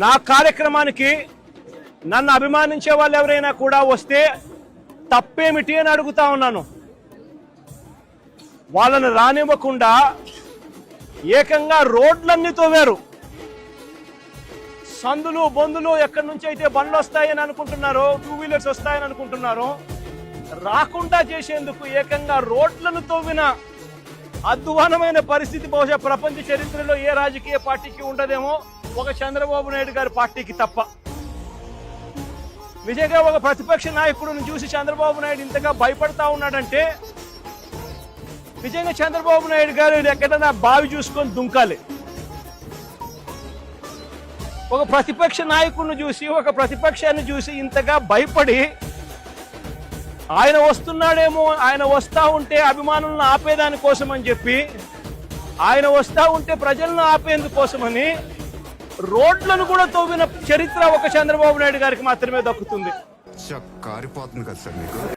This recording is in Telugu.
నా కార్యక్రమానికి నన్ను అభిమానించే వాళ్ళు ఎవరైనా కూడా వస్తే తప్పేమిటి అని అడుగుతా ఉన్నాను. వాళ్ళని రానివ్వకుండా ఏకంగా రోడ్లన్నీ తోవారు. సందులు బొందులు ఎక్కడి నుంచి అయితే బండ్లు వస్తాయని అనుకుంటున్నారో, 2 వీలర్స్ వస్తాయని అనుకుంటున్నారో, రాకుండా చేసేందుకు ఏకంగా రోడ్లను తవ్విన అధ్వానమైన పరిస్థితి బహుశా ప్రపంచ చరిత్రలో ఏ రాజకీయ పార్టీకి ఉండదేమో, ఒక చంద్రబాబు నాయుడు గారి పార్టీకి తప్ప. నిజంగా ఒక ప్రతిపక్ష నాయకుడిని చూసి చంద్రబాబు నాయుడు ఇంతగా భయపడతా ఉన్నాడంటే నిజంగా చంద్రబాబు నాయుడు గారు ఎక్కడైనా బావి చూసుకొని దుంకాలి. ఒక ప్రతిపక్ష నాయకుడిని చూసి, ఒక ప్రతిపక్షాన్ని చూసి ఇంతగా భయపడి, ఆయన వస్తున్నాడేమో, ఆయన వస్తా ఉంటే అభిమానులను ఆపేదాని కోసం అని చెప్పి, ఆయన వస్తా ఉంటే ప్రజలను ఆపేందుకోసమని రోడ్లను కూడా తవ్విన చరిత్ర ఒక చంద్రబాబు నాయుడు గారికి మాత్రమే దక్కుతుంది. కారిపోతుంది కదా సార్ మీకు.